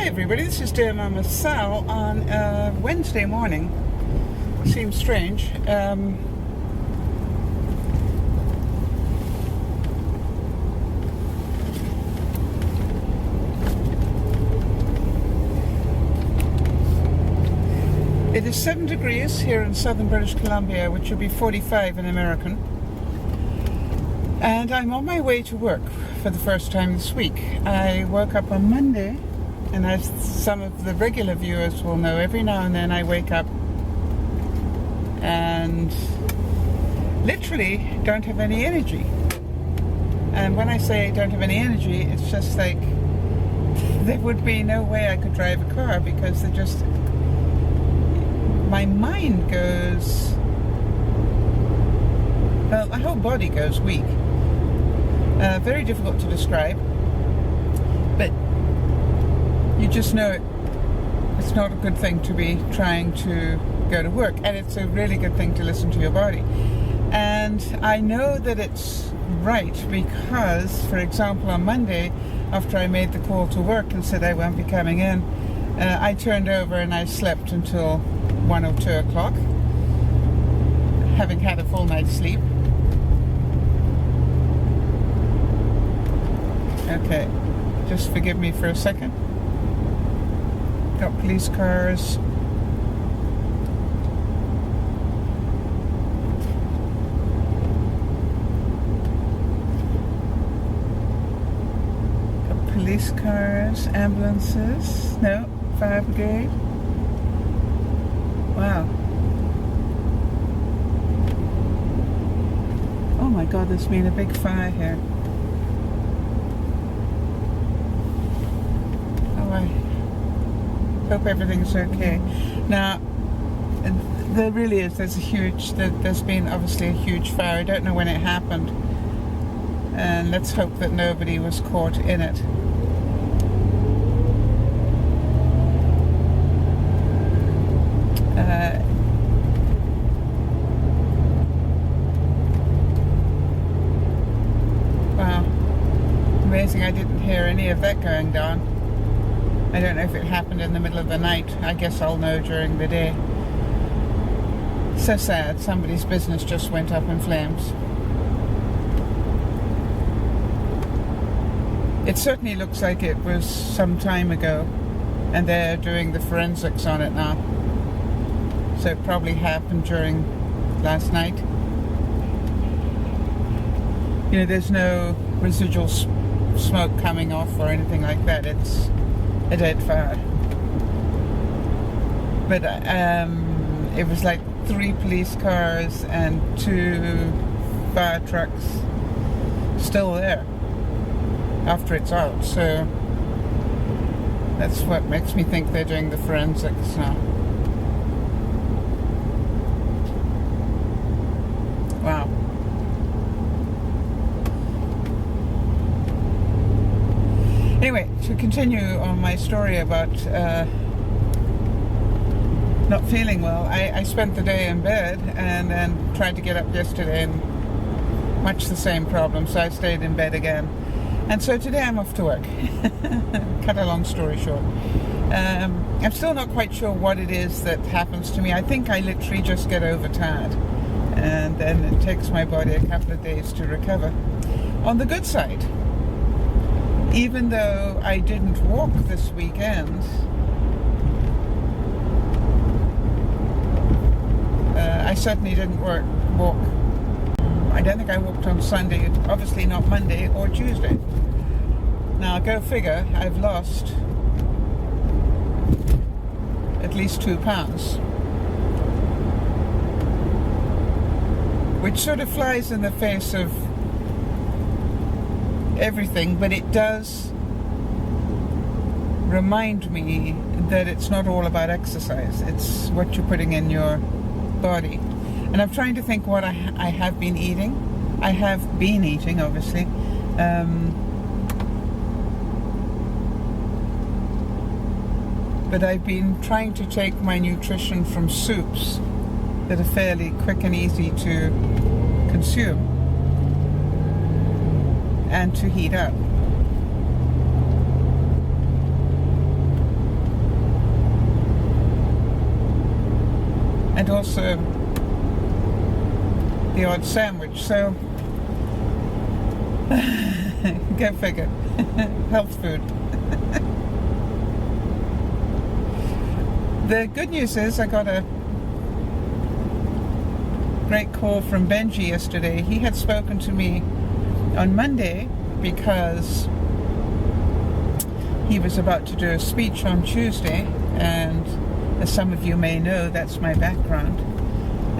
Everybody, this is DearMamaSal on Wednesday morning. Seems strange. It is 7 degrees here in southern British Columbia, which would be 45 in American. And I'm on my way to work for the first time this week. I woke up on Monday. And as some of the regular viewers will know, every now and then I wake up and literally don't have any energy. And when I say don't have any energy, it's just like there would be no way I could drive a car because my mind goes, well, my whole body goes weak. Very difficult to describe, but you just know it's not a good thing to be trying to go to work, and it's a really good thing to listen to your body. And I know that it's right because, for example, on Monday, after I made the call to work and said I won't be coming in, I turned over and I slept until 1 or 2 o'clock, having had a full night's sleep. Okay, just forgive me for a second. Got police cars. Got police cars, ambulances. No, fire brigade. Wow. Oh my God, there's been a big fire here. Oh, I hope everything's okay. Now, there really is. There's been obviously a huge fire. I don't know when it happened, and let's hope that nobody was caught in it. Wow, amazing! I didn't hear any of that going down. I don't know if it happened in the middle of the night. I guess I'll know during the day. So sad. Somebody's business just went up in flames. It certainly looks like it was some time ago, and they're doing the forensics on it now. So it probably happened during last night. You know, there's no residual smoke coming off or anything like that. It's a dead fire. But it was like 3 police cars and 2 fire trucks still there after it's out. So that's what makes me think they're doing the forensics now. Wow. Anyway, to continue on my story about not feeling well, I spent the day in bed and then tried to get up yesterday and much the same problem, so I stayed in bed again. And so today I'm off to work. Cut a long story short. I'm still not quite sure what it is that happens to me. I think I literally just get overtired, and then it takes my body a couple of days to recover. On the good side, even though I didn't walk this weekend, I certainly didn't walk. I don't think I walked on Sunday, obviously not Monday or Tuesday. Now, go figure, I've lost at least 2 pounds. Which sort of flies in the face of everything, but it does remind me that it's not all about exercise. It's what you're putting in your body. And I'm trying to think what I have been eating. I have been eating, obviously. but I've been trying to take my nutrition from soups that are fairly quick and easy to consume and to heat up. And also the odd sandwich, so go figure. Health food. The good news is I got a great call from Benji yesterday. He had spoken to me on Monday because he was about to do a speech on Tuesday, and as some of you may know, that's my background.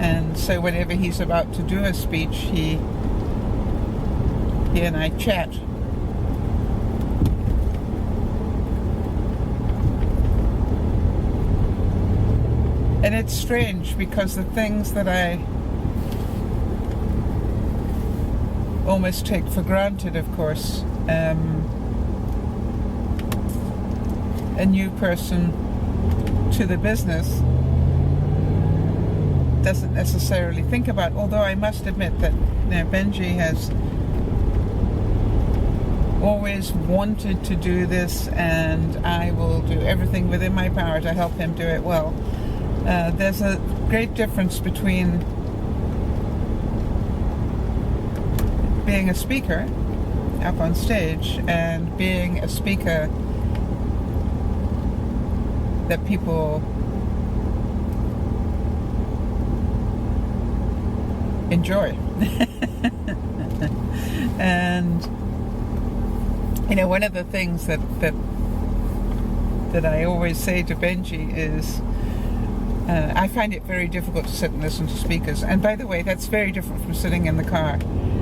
And so whenever he's about to do a speech, he and I chat. And it's strange because the things that I almost take for granted, of course, a new person to the business doesn't necessarily think about, although I must admit that Benji has always wanted to do this, and I will do everything within my power to help him do it well. There's a great difference between being a speaker up on stage and being a speaker that people enjoy. And one of the things that I always say to Benji is I find it very difficult to sit and listen to speakers. And by the way, that's very different from sitting in the car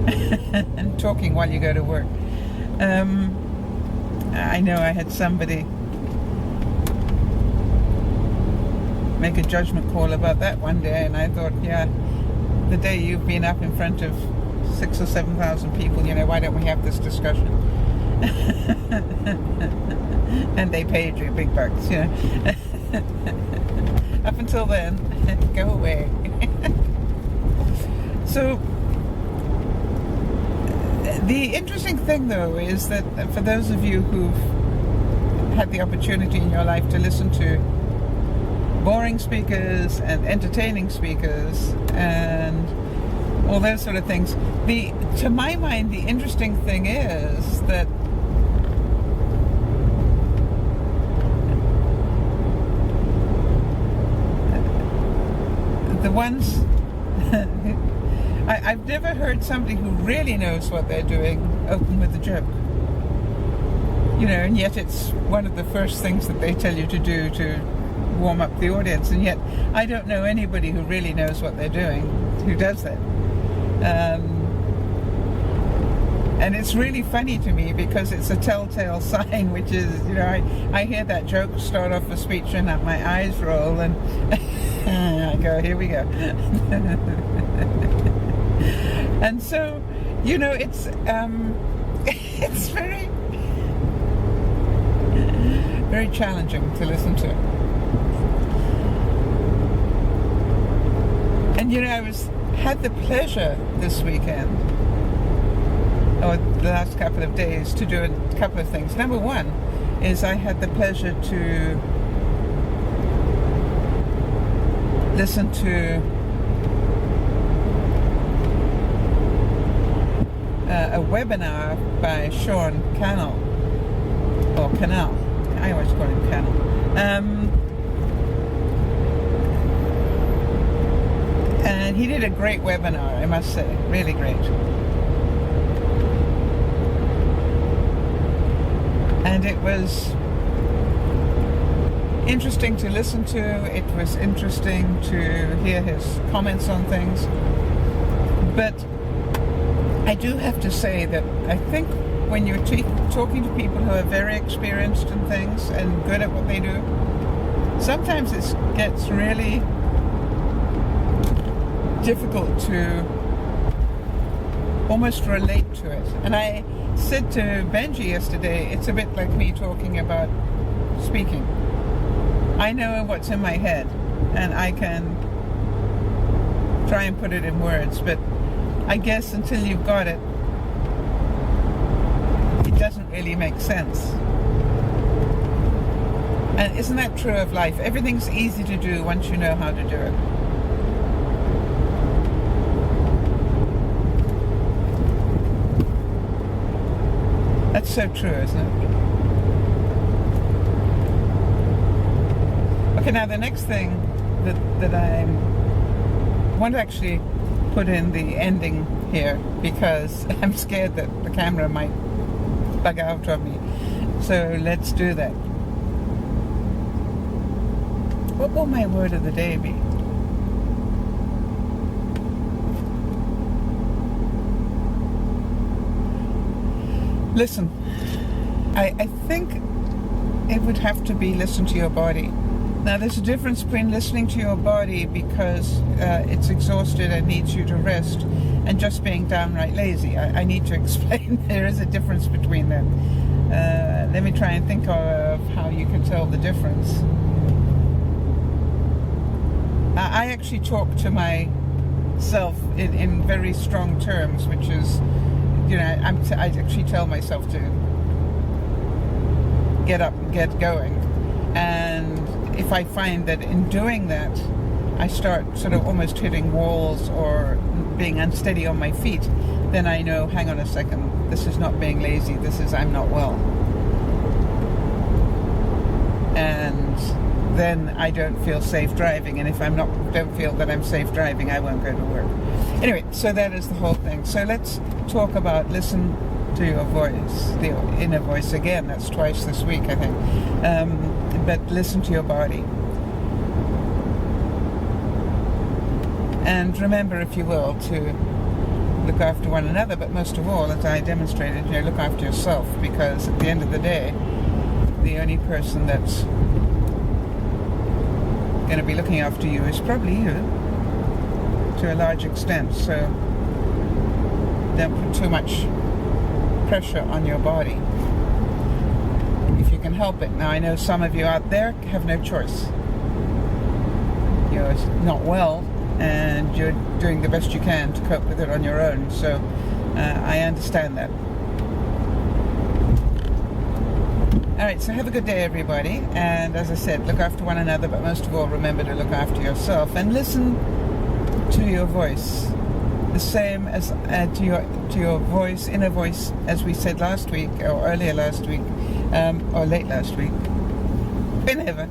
and talking while you go to work. I know I had somebody make a judgment call about that one day, and I thought, yeah, the day you've been up in front of 6,000 or 7,000 people, why don't we have this discussion? And they paid you big bucks, Up until then, go away. So the interesting thing, though, is that for those of you who've had the opportunity in your life to listen to boring speakers and entertaining speakers and all those sort of things, to my mind, the interesting thing is that the ones I've never heard somebody who really knows what they're doing open with a joke, and yet it's one of the first things that they tell you to do to warm up the audience, and yet I don't know anybody who really knows what they're doing who does that. And it's really funny to me because it's a telltale sign, which is, I hear that joke start off a speech and my eyes roll, and I go, here we go. And so, it's it's very, very challenging to listen to. And I had the pleasure this weekend, or the last couple of days, to do a couple of things. Number one is I had the pleasure to listen to a webinar by Sean Cannell, or Cannell. I always call him Cannell. And he did a great webinar, I must say, really great. And it was interesting to listen to. It was interesting to hear his comments on things. But I do have to say that I think when you're talking to people who are very experienced in things and good at what they do, sometimes it gets really difficult to almost relate to it. And I said to Benji yesterday, it's a bit like me talking about speaking. I know what's in my head, and I can try and put it in words, but I guess until you've got it, it doesn't really make sense. And isn't that true of life? Everything's easy to do once you know how to do it. That's so true, isn't it? Okay, now the next thing that I want to actually put in the ending here, because I'm scared that the camera might bug out of me. So let's do that. What will my word of the day be? Listen. I think it would have to be listen to your body. Now, there's a difference between listening to your body because it's exhausted and needs you to rest, and just being downright lazy. I need to explain there is a difference between them. Let me try and think of how you can tell the difference. I actually talk to myself in very strong terms, which is, you know, I actually tell myself to get up and get going. And if I find that in doing that, I start sort of almost hitting walls or being unsteady on my feet, then I know, hang on a second, this is not being lazy, this is I'm not well. And then I don't feel safe driving, and if don't feel that I'm safe driving, I won't go to work. Anyway, so that is the whole thing. So let's talk about listen to your voice, the inner voice again. That's twice this week, I think. But listen to your body. And remember, if you will, to look after one another, but most of all, as I demonstrated, look after yourself, because at the end of the day, the only person that's going to be looking after you is probably you, to a large extent. So don't put too much pressure on your body if you can help it. Now, I know some of you out there have no choice. You're not well and you're doing the best you can to cope with it on your own, so I understand that. Alright, so have a good day, everybody, and as I said, look after one another, but most of all, remember to look after yourself and listen to your voice, the same as to your voice, inner voice, as we said last week, or earlier last week, or late last week, whenever.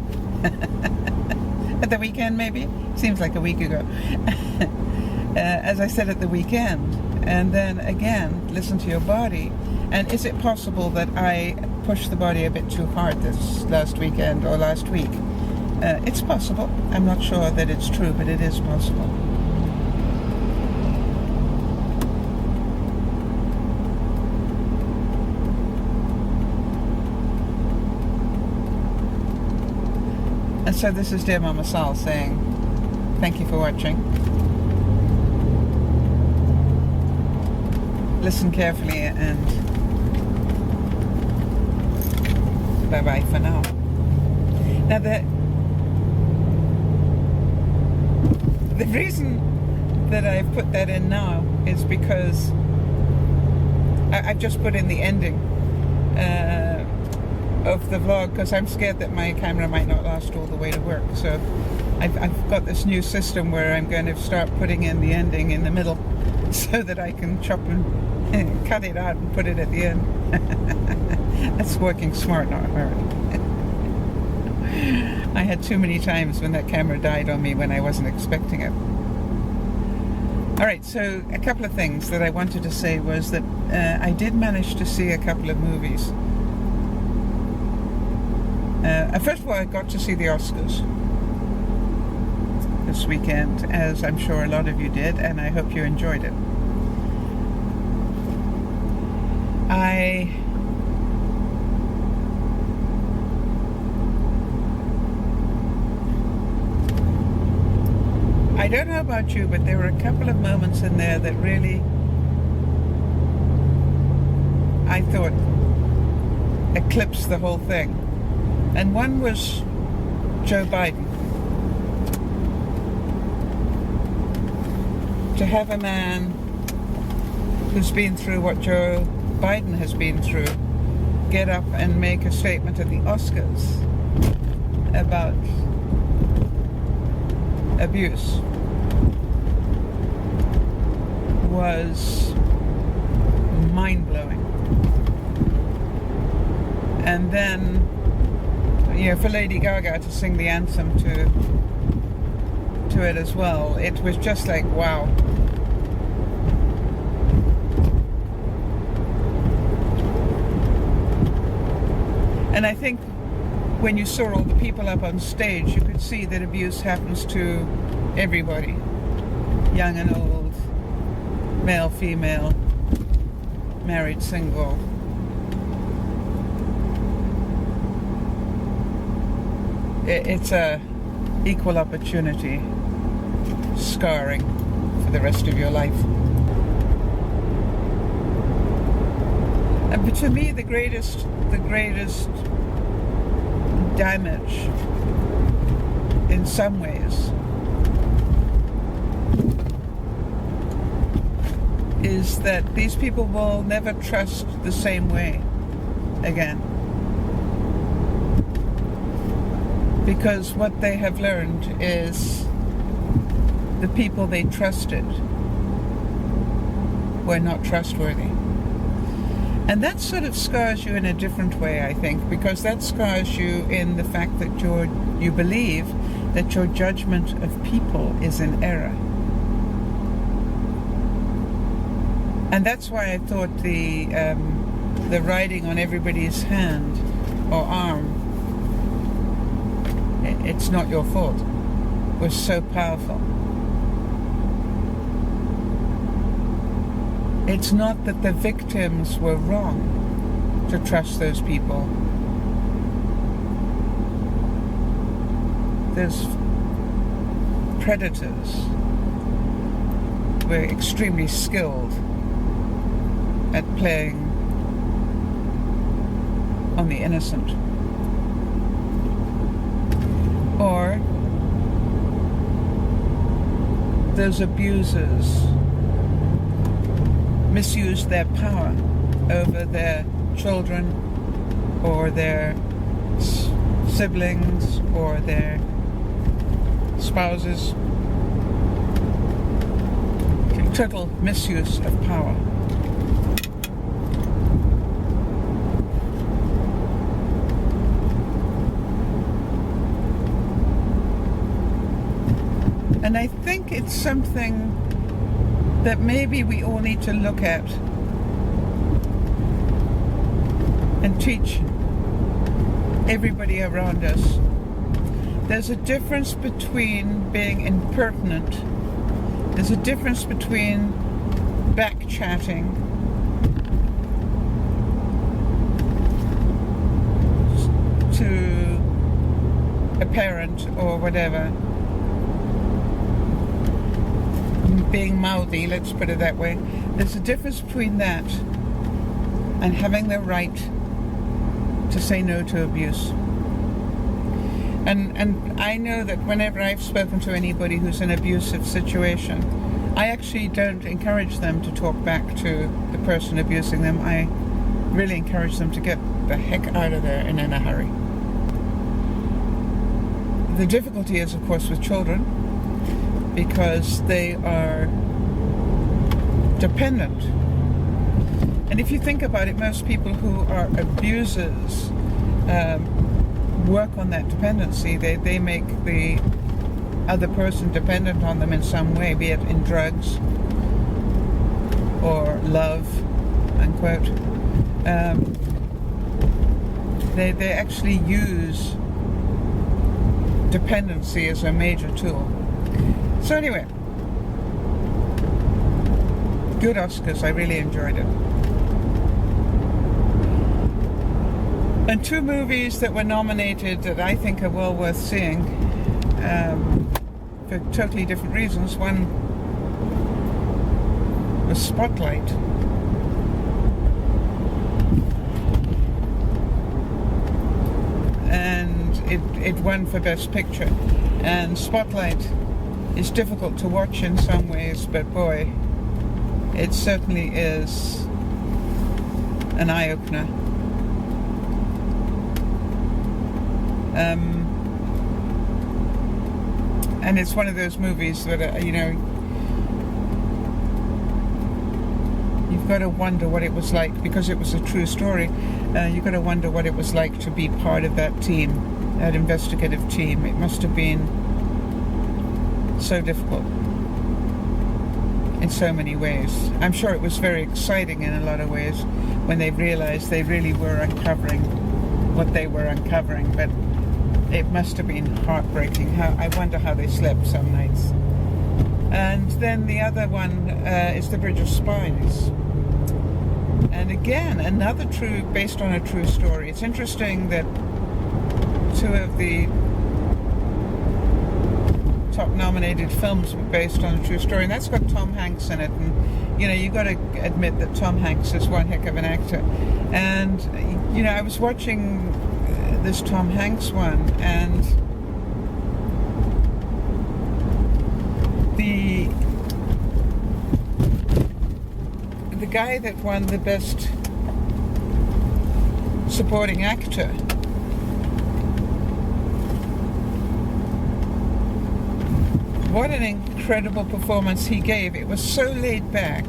At the weekend, maybe? Seems like a week ago. As I said, at the weekend. And then again, listen to your body. And is it possible that I pushed the body a bit too hard this last weekend or last week? It's possible. I'm not sure that it's true, but it is possible. And so this is DearMamaSal saying, thank you for watching. Listen carefully and bye-bye for now. Now the reason that I've put that in now is because I've just put in the ending of the vlog, because I'm scared that my camera might not last all the way to work. So I've got this new system where I'm going to start putting in the ending in the middle so that I can chop and cut it out and put it at the end. That's working smart, not hard. I had too many times when that camera died on me when I wasn't expecting it. Alright, so a couple of things that I wanted to say was that I did manage to see a couple of movies. First of all, I got to see the Oscars this weekend, as I'm sure a lot of you did, and I hope you enjoyed it. I don't know about you, but there were a couple of moments in there that really, I thought, eclipsed the whole thing. And one was Joe Biden. To have a man who's been through what Joe Biden has been through get up and make a statement at the Oscars about abuse was mind-blowing. And then, for Lady Gaga to sing the anthem to it as well, it was just like, wow. And I think when you saw all the people up on stage, you could see that abuse happens to everybody, young and old, male, female, married, single. It's a equal opportunity scarring for the rest of your life. But to me, the greatest damage, in some ways, is that these people will never trust the same way again. Because what they have learned is the people they trusted were not trustworthy. And that sort of scars you in a different way, I think, because that scars you in the fact that you believe that your judgment of people is in error. And that's why I thought the writing on everybody's hand or arm, "It's not your fault," was so powerful. It's not that the victims were wrong to trust those people. Those predators were extremely skilled at playing on the innocent. Or those abusers misused their power over their children or their siblings or their spouses. Total misuse of power. And I think it's something that maybe we all need to look at and teach everybody around us. There's a difference between being impertinent. There's a difference between back-chatting to a parent or whatever, being mouthy, let's put it that way. There's a difference between that and having the right to say no to abuse. And I know that whenever I've spoken to anybody who's in an abusive situation, I actually don't encourage them to talk back to the person abusing them. I really encourage them to get the heck out of there and in a hurry. The difficulty is, of course, with children, because they are dependent. And if you think about it, most people who are abusers work on that dependency. They make the other person dependent on them in some way, be it in drugs or love, unquote. They actually use dependency as a major tool. So anyway, good Oscars. I really enjoyed it. And two movies that were nominated that I think are well worth seeing for totally different reasons. One was Spotlight. And it won for Best Picture. And Spotlight is difficult to watch in some ways, but boy, it certainly is an eye-opener. And it's one of those movies that, you've got to wonder what it was like, because it was a true story. You've got to wonder what it was like to be part of that team, that investigative team. It must have been so difficult in so many ways. I'm sure it was very exciting in a lot of ways when they realized they really were uncovering what they were uncovering, but it must have been heartbreaking. I wonder how they slept some nights. And then the other one is The Bridge of Spies. And again, another based on a true story. It's interesting that two of the top nominated films were based on a true story, and that's got Tom Hanks in it. And you got to admit that Tom Hanks is one heck of an actor. And I was watching this Tom Hanks one, and the guy that won the Best Supporting Actor, what an incredible performance he gave. It was so laid back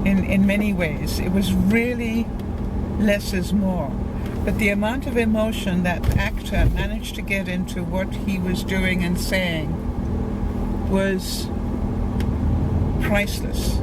in many ways. It was really less is more. But the amount of emotion that actor managed to get into what he was doing and saying was priceless.